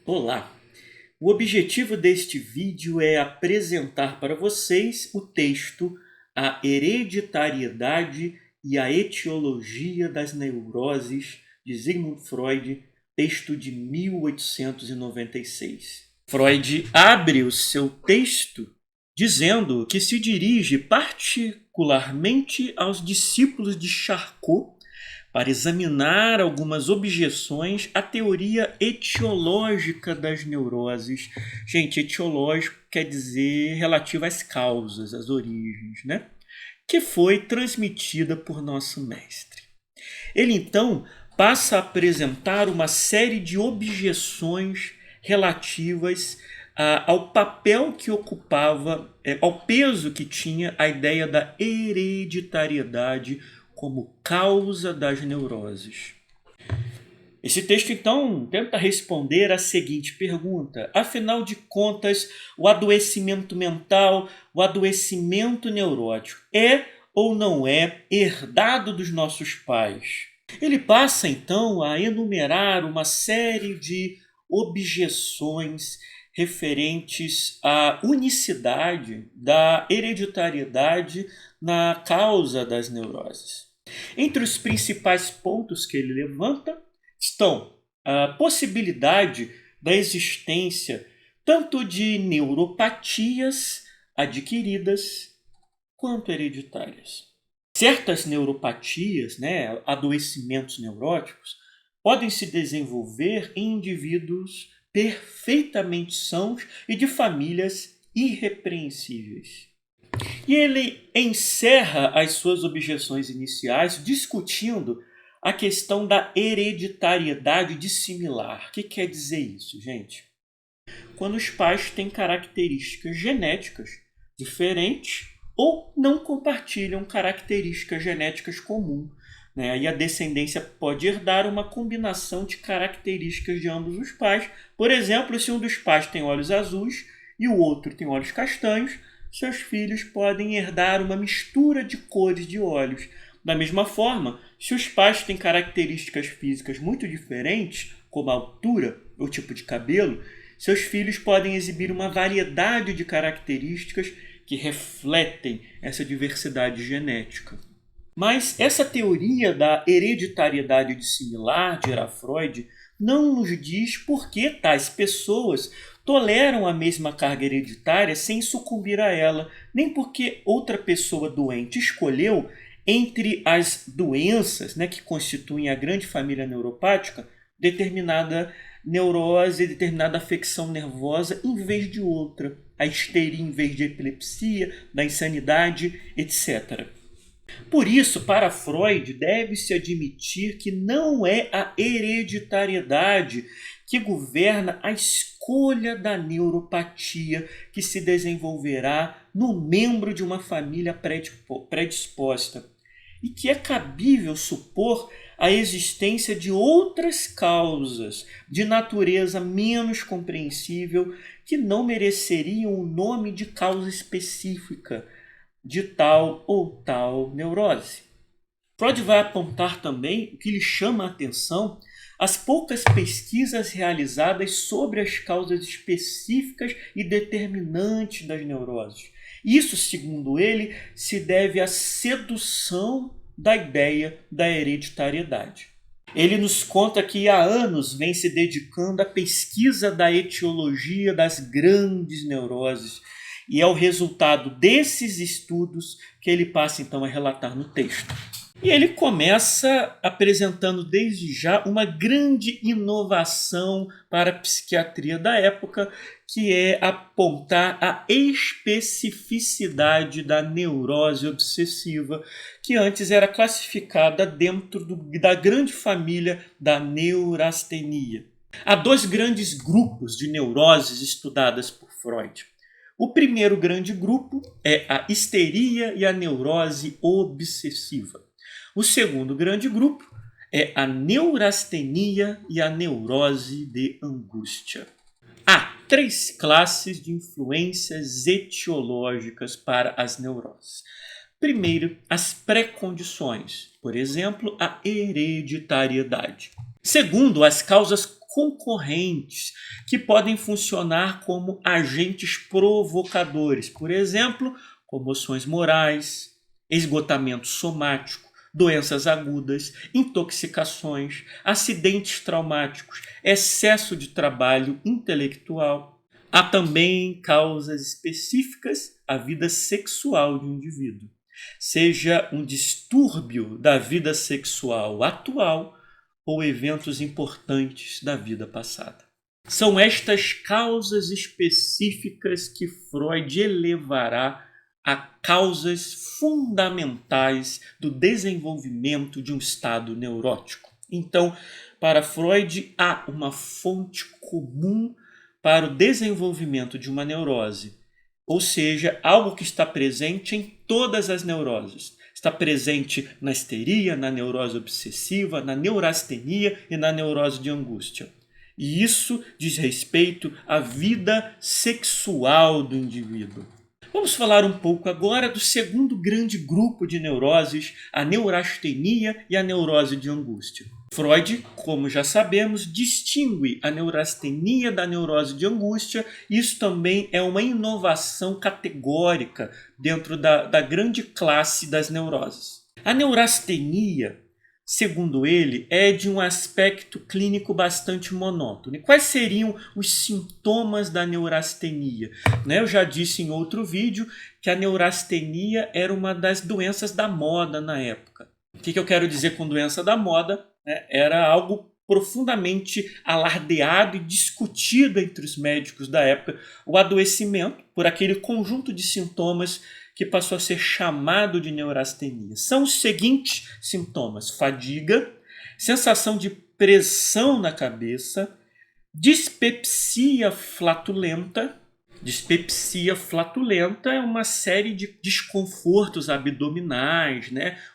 Olá! O objetivo deste vídeo é apresentar para vocês o texto A Hereditariedade e a Etiologia das Neuroses, de Sigmund Freud, texto de 1896. Freud abre o seu texto dizendo que se dirige particularmente aos discípulos de Charcot para examinar algumas objeções à teoria etiológica das neuroses. Gente, etiológico quer dizer relativo às causas, às origens, né? Que foi transmitida por nosso mestre. Ele então passa a apresentar uma série de objeções relativas ao papel que ocupava, ao peso que tinha a ideia da hereditariedade como causa das neuroses. Esse texto, então, tenta responder a seguinte pergunta: afinal de contas, o adoecimento mental, o adoecimento neurótico é ou não é herdado dos nossos pais? Ele passa, então, a enumerar uma série de objeções referentes à unicidade da hereditariedade na causa das neuroses. Entre os principais pontos que ele levanta estão a possibilidade da existência tanto de neuropatias adquiridas quanto hereditárias. Certas neuropatias, adoecimentos neuróticos, podem se desenvolver em indivíduos perfeitamente sãos e de famílias irrepreensíveis. E ele encerra as suas objeções iniciais discutindo a questão da hereditariedade dissimilar. O que quer dizer isso, gente? Quando os pais têm características genéticas diferentes ou não compartilham características genéticas comuns. E a descendência pode herdar uma combinação de características de ambos os pais. Por exemplo, se um dos pais tem olhos azuis e o outro tem olhos castanhos, seus filhos podem herdar uma mistura de cores de olhos. Da mesma forma, se os pais têm características físicas muito diferentes, como a altura ou tipo de cabelo, seus filhos podem exibir uma variedade de características que refletem essa diversidade genética. Mas essa teoria da hereditariedade dissimilar, dirá Freud, não nos diz por que tais pessoas toleram a mesma carga hereditária sem sucumbir a ela, nem porque outra pessoa doente escolheu, entre as doenças que constituem a grande família neuropática, determinada neurose, determinada afecção nervosa em vez de outra, a histeria em vez de epilepsia, da insanidade, etc. Por isso, para Freud, deve-se admitir que não é a hereditariedade que governa a escolha da neuropatia que se desenvolverá no membro de uma família predisposta, e que é cabível supor a existência de outras causas de natureza menos compreensível que não mereceriam o nome de causa específica de tal ou tal neurose. Freud vai apontar também o que lhe chama a atenção: as poucas pesquisas realizadas sobre as causas específicas e determinantes das neuroses. Isso, segundo ele, se deve à sedução da ideia da hereditariedade. Ele nos conta que há anos vem se dedicando à pesquisa da etiologia das grandes neuroses, e é o resultado desses estudos que ele passa então a relatar no texto. E ele começa apresentando desde já uma grande inovação para a psiquiatria da época, que é apontar a especificidade da neurose obsessiva, que antes era classificada dentro da grande família da neurastenia. Há dois grandes grupos de neuroses estudadas por Freud. O primeiro grande grupo é a histeria e a neurose obsessiva. O segundo grande grupo é a neurastenia e a neurose de angústia. Há 3 classes de influências etiológicas para as neuroses. Primeiro, as pré-condições, por exemplo, a hereditariedade. Segundo, as causas concorrentes que podem funcionar como agentes provocadores, por exemplo, comoções morais, esgotamento somático, doenças agudas, intoxicações, acidentes traumáticos, excesso de trabalho intelectual. Há também causas específicas à vida sexual de um indivíduo, seja um distúrbio da vida sexual atual ou eventos importantes da vida passada. São estas causas específicas que Freud elevará a causas fundamentais do desenvolvimento de um estado neurótico. Então, para Freud, há uma fonte comum para o desenvolvimento de uma neurose, ou seja, algo que está presente em todas as neuroses. Está presente na histeria, na neurose obsessiva, na neurastenia e na neurose de angústia. E isso diz respeito à vida sexual do indivíduo. Vamos falar um pouco agora do segundo grande grupo de neuroses, a neurastenia e a neurose de angústia. Freud, como já sabemos, distingue a neurastenia da neurose de angústia. Isso também é uma inovação categórica dentro da grande classe das neuroses. A neurastenia, segundo ele, é de um aspecto clínico bastante monótono. E quais seriam os sintomas da neurastenia? Eu já disse em outro vídeo que a neurastenia era uma das doenças da moda na época. O que eu quero dizer com doença da moda? Era algo profundamente alardeado e discutido entre os médicos da época, o adoecimento por aquele conjunto de sintomas que passou a ser chamado de neurastenia. São os seguintes sintomas: fadiga, sensação de pressão na cabeça, dispepsia flatulenta. Dispepsia flatulenta é uma série de desconfortos abdominais,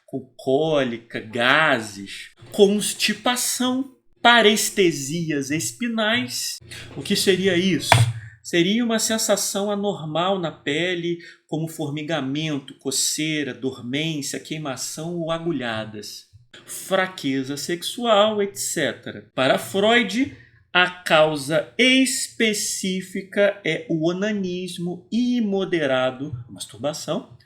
com cólica, gases, constipação, parestesias espinais. O que seria isso? Seria uma sensação anormal na pele, como formigamento, coceira, dormência, queimação ou agulhadas. Fraqueza sexual, etc. Para Freud, a causa específica é o onanismo imoderado, a masturbação,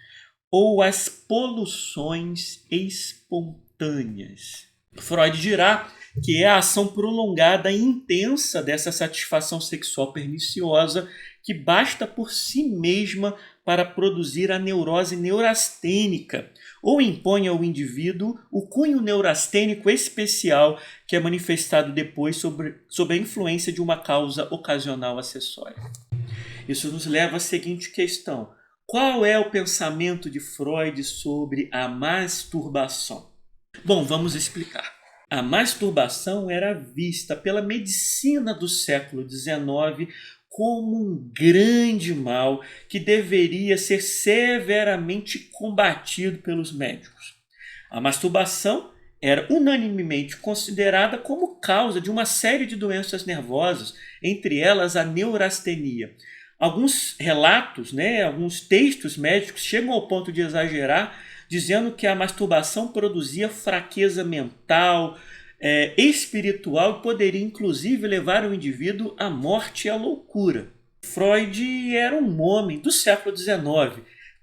ou as poluições espontâneas. Freud dirá que é a ação prolongada e intensa dessa satisfação sexual perniciosa que basta por si mesma para produzir a neurose neurastênica, ou impõe ao indivíduo o cunho neurastênico especial que é manifestado depois sob a influência de uma causa ocasional acessória. Isso nos leva à seguinte questão: qual é o pensamento de Freud sobre a masturbação? Bom, vamos explicar. A masturbação era vista pela medicina do século XIX como um grande mal que deveria ser severamente combatido pelos médicos. A masturbação era unanimemente considerada como causa de uma série de doenças nervosas, entre elas a neurastenia. Alguns relatos, alguns textos médicos chegam ao ponto de exagerar, dizendo que a masturbação produzia fraqueza mental, espiritual e poderia inclusive levar o indivíduo à morte e à loucura. Freud era um homem do século XIX.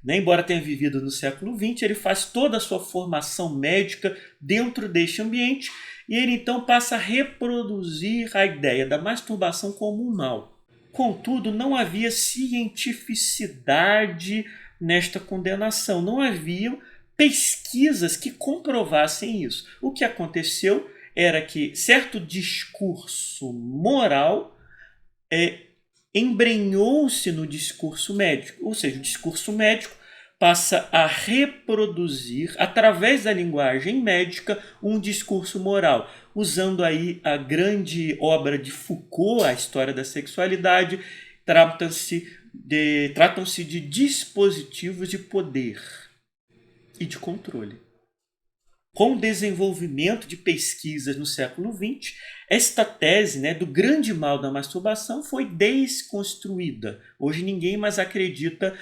Embora tenha vivido no século XX, ele faz toda a sua formação médica dentro deste ambiente e ele então passa a reproduzir a ideia da masturbação como um mal. Contudo, não havia cientificidade nesta condenação, não havia pesquisas que comprovassem isso. O que aconteceu era que certo discurso moral embrenhou-se no discurso médico, ou seja, o discurso médico passa a reproduzir, através da linguagem médica, um discurso moral, usando aí a grande obra de Foucault, A História da Sexualidade. Tratam-se de dispositivos de poder e de controle. Com o desenvolvimento de pesquisas no século XX, Esta tese, né, do grande mal da masturbação foi desconstruída. Hoje ninguém mais acredita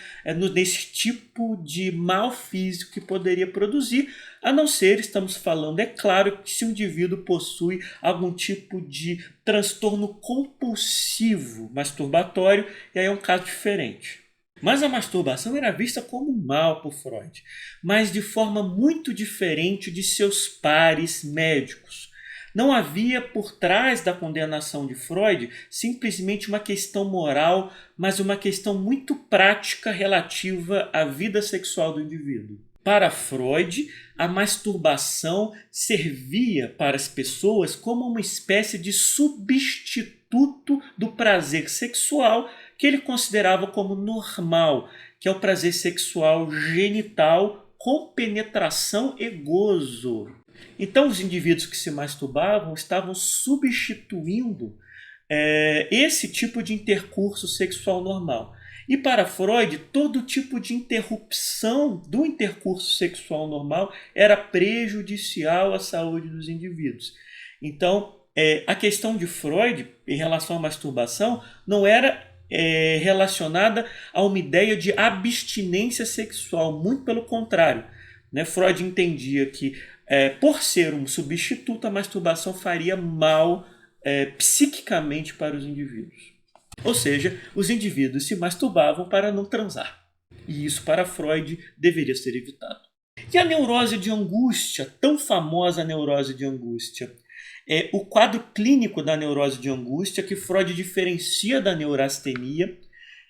nesse tipo de mal físico que poderia produzir, a não ser, estamos falando, é claro, que se o indivíduo possui algum tipo de transtorno compulsivo masturbatório, e aí é um caso diferente. Mas a masturbação era vista como um mal por Freud, mas de forma muito diferente de seus pares médicos. Não havia por trás da condenação de Freud simplesmente uma questão moral, mas uma questão muito prática relativa à vida sexual do indivíduo. Para Freud, a masturbação servia para as pessoas como uma espécie de substituto do prazer sexual que ele considerava como normal, que é o prazer sexual genital com penetração e gozo. Então, os indivíduos que se masturbavam estavam substituindo esse tipo de intercurso sexual normal. E para Freud, todo tipo de interrupção do intercurso sexual normal era prejudicial à saúde dos indivíduos. Então, a questão de Freud em relação à masturbação não era relacionada a uma ideia de abstinência sexual, muito pelo contrário. Né? Freud entendia que, por ser um substituto, a masturbação faria mal psiquicamente para os indivíduos. Ou seja, os indivíduos se masturbavam para não transar. E isso, para Freud, deveria ser evitado. E a neurose de angústia, tão famosa neurose de angústia? O quadro clínico da neurose de angústia, que Freud diferencia da neurastenia,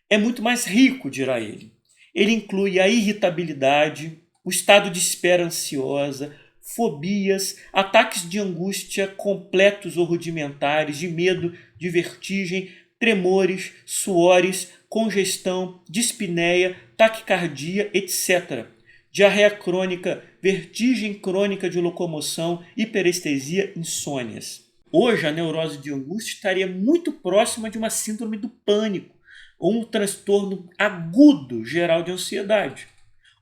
é muito mais rico, dirá ele. Ele inclui a irritabilidade, o estado de espera ansiosa, fobias, ataques de angústia completos ou rudimentares, de medo, de vertigem, tremores, suores, congestão, dispneia, taquicardia, etc. Diarreia crônica, vertigem crônica de locomoção, hiperestesia, insônias. Hoje, a neurose de angústia estaria muito próxima de uma síndrome do pânico, ou um transtorno agudo geral de ansiedade,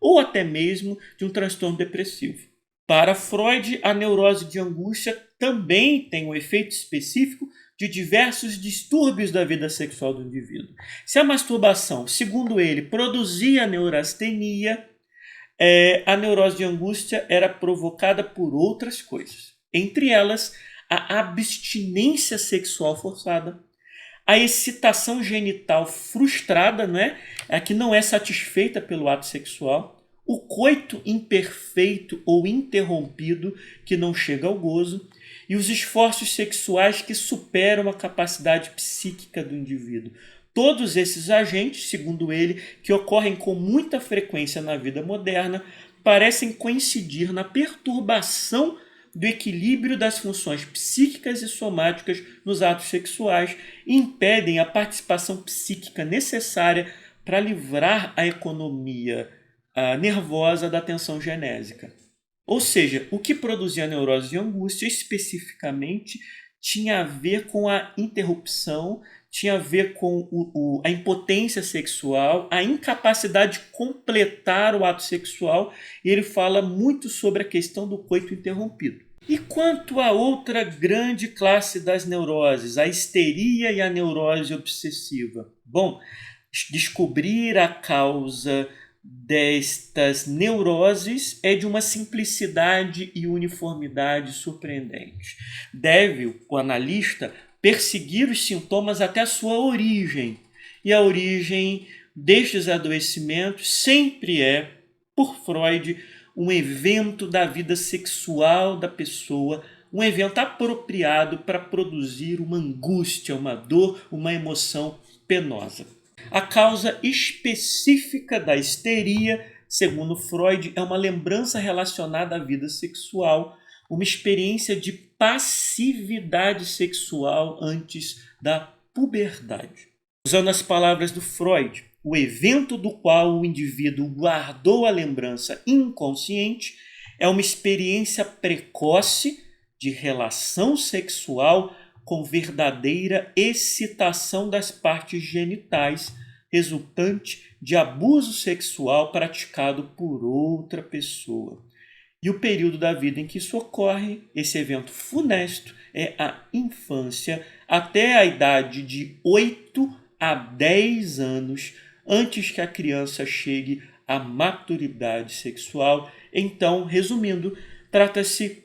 ou até mesmo de um transtorno depressivo. Para Freud, a neurose de angústia também tem um efeito específico de diversos distúrbios da vida sexual do indivíduo. Se a masturbação, segundo ele, produzia neurastenia, a neurose de angústia era provocada por outras coisas. Entre elas, a abstinência sexual forçada, a excitação genital frustrada, que não é satisfeita pelo ato sexual, o coito imperfeito ou interrompido, que não chega ao gozo, e os esforços sexuais que superam a capacidade psíquica do indivíduo. Todos esses agentes, segundo ele, que ocorrem com muita frequência na vida moderna, parecem coincidir na perturbação do equilíbrio das funções psíquicas e somáticas nos atos sexuais e impedem a participação psíquica necessária para livrar a economia nervosa da tensão genésica. Ou seja, o que produzia a neurose de angústia especificamente tinha a ver com a interrupção, tinha a ver com a impotência sexual, a incapacidade de completar o ato sexual, e ele fala muito sobre a questão do coito interrompido. E quanto à outra grande classe das neuroses, a histeria e a neurose obsessiva? Bom, descobrir a causa destas neuroses é de uma simplicidade e uniformidade surpreendente. Deve o analista perseguir os sintomas até a sua origem. E a origem destes adoecimentos sempre é, por Freud, um evento da vida sexual da pessoa, um evento apropriado para produzir uma angústia, uma dor, uma emoção penosa. A causa específica da histeria, segundo Freud, é uma lembrança relacionada à vida sexual, uma experiência de passividade sexual antes da puberdade. Usando as palavras do Freud, o evento do qual o indivíduo guardou a lembrança inconsciente é uma experiência precoce de relação sexual com verdadeira excitação das partes genitais, resultante de abuso sexual praticado por outra pessoa. E o período da vida em que isso ocorre, esse evento funesto, é a infância até a idade de 8 a 10 anos, antes que a criança chegue à maturidade sexual. Então, resumindo, trata-se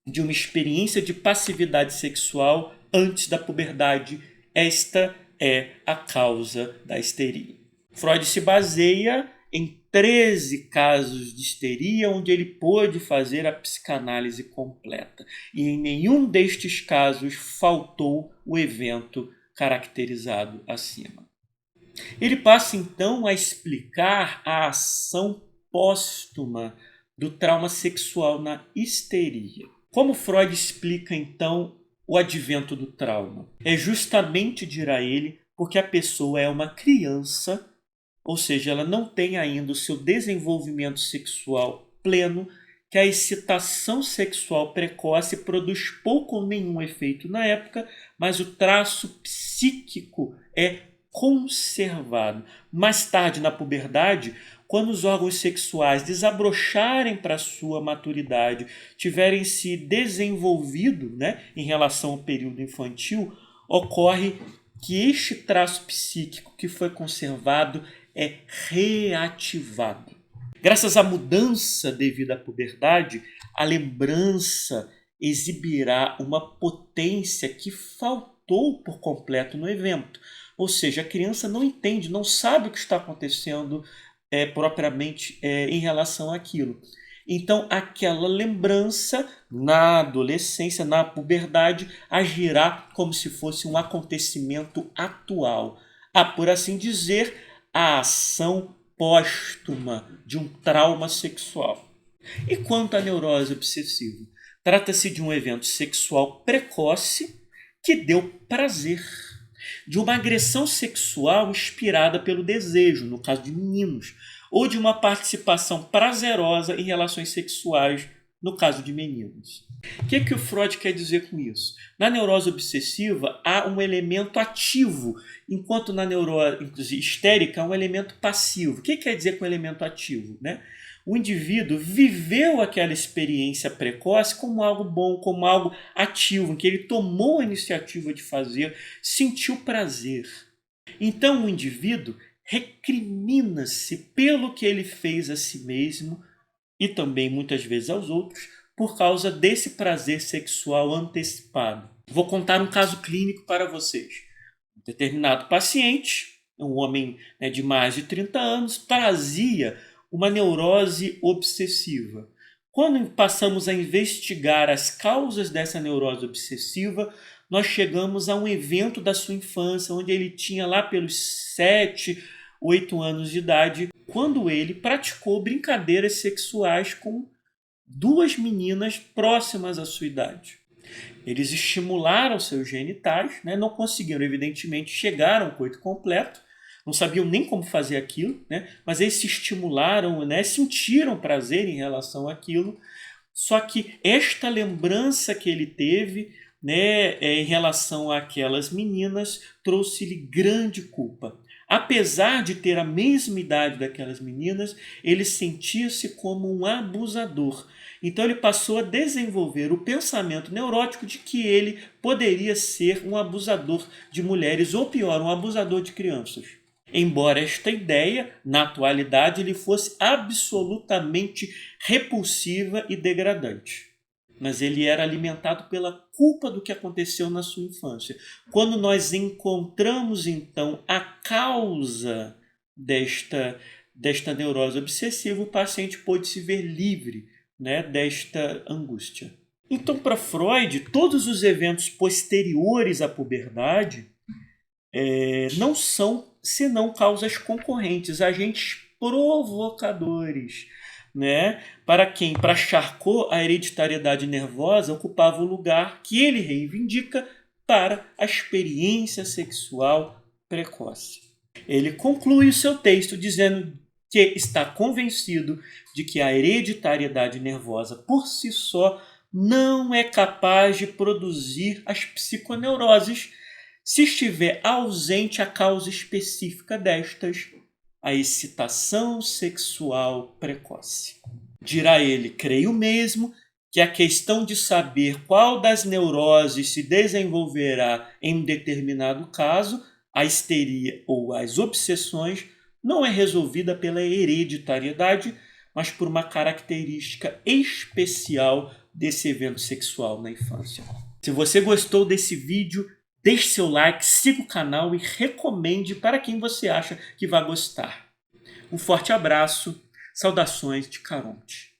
de uma experiência de passividade sexual antes da puberdade. Esta é a causa da histeria. Freud se baseia em 13 casos de histeria onde ele pôde fazer a psicanálise completa. E em nenhum destes casos faltou o evento caracterizado acima. Ele passa então a explicar a ação póstuma do trauma sexual na histeria. Como Freud explica então o advento do trauma? É justamente, dirá ele, porque a pessoa é uma criança, ou seja, ela não tem ainda o seu desenvolvimento sexual pleno, que a excitação sexual precoce produz pouco ou nenhum efeito na época, mas o traço psíquico é conservado. Mais tarde, na puberdade, quando os órgãos sexuais desabrocharem para sua maturidade, tiverem se desenvolvido, em relação ao período infantil, ocorre que este traço psíquico que foi conservado é reativado. Graças à mudança devido à puberdade, a lembrança exibirá uma potência que faltou por completo no evento. Ou seja, a criança não entende, não sabe o que está acontecendo propriamente em relação àquilo. Então, aquela lembrança na adolescência, na puberdade, agirá como se fosse um acontecimento atual. Por assim dizer, a ação póstuma de um trauma sexual. E quanto à neurose obsessiva? Trata-se de um evento sexual precoce que deu prazer, de uma agressão sexual inspirada pelo desejo, no caso de meninos, ou de uma participação prazerosa em relações sexuais, no caso de meninos. O que o Freud quer dizer com isso? Na neurose obsessiva há um elemento ativo, enquanto na neurose histérica há um elemento passivo. O que quer dizer com elemento ativo? O indivíduo viveu aquela experiência precoce como algo bom, como algo ativo, em que ele tomou a iniciativa de fazer, sentiu prazer. Então o indivíduo recrimina-se pelo que ele fez a si mesmo e também muitas vezes aos outros por causa desse prazer sexual antecipado. Vou contar um caso clínico para vocês. Um determinado paciente, um homem de mais de 30 anos, trazia uma neurose obsessiva. Quando passamos a investigar as causas dessa neurose obsessiva, nós chegamos a um evento da sua infância, onde ele tinha lá pelos 7, 8 anos de idade, quando ele praticou brincadeiras sexuais com 2 meninas próximas à sua idade. Eles estimularam seus genitais, não conseguiram, evidentemente, chegar a um coito completo, não sabiam nem como fazer aquilo, mas eles se estimularam, sentiram prazer em relação àquilo. Só que esta lembrança que ele teve em relação àquelas meninas trouxe-lhe grande culpa. Apesar de ter a mesma idade daquelas meninas, ele sentia-se como um abusador. Então ele passou a desenvolver o pensamento neurótico de que ele poderia ser um abusador de mulheres, ou pior, um abusador de crianças. Embora esta ideia, na atualidade, lhe fosse absolutamente repulsiva e degradante. Mas ele era alimentado pela culpa do que aconteceu na sua infância. Quando nós encontramos, então, a causa desta neurose obsessiva, o paciente pôde se ver livre desta angústia. Então, para Freud, todos os eventos posteriores à puberdade não são senão causas concorrentes, agentes provocadores. Para quem, para Charcot, a hereditariedade nervosa ocupava o lugar que ele reivindica para a experiência sexual precoce. Ele conclui o seu texto dizendo que está convencido de que a hereditariedade nervosa por si só não é capaz de produzir as psiconeuroses se estiver ausente a causa específica destas, a excitação sexual precoce. Dirá ele, creio mesmo, que a questão de saber qual das neuroses se desenvolverá em um determinado caso, a histeria ou as obsessões, não é resolvida pela hereditariedade, mas por uma característica especial desse evento sexual na infância. Se você gostou desse vídeo, deixe seu like, siga o canal e recomende para quem você acha que vai gostar. Um forte abraço, saudações de Caronte.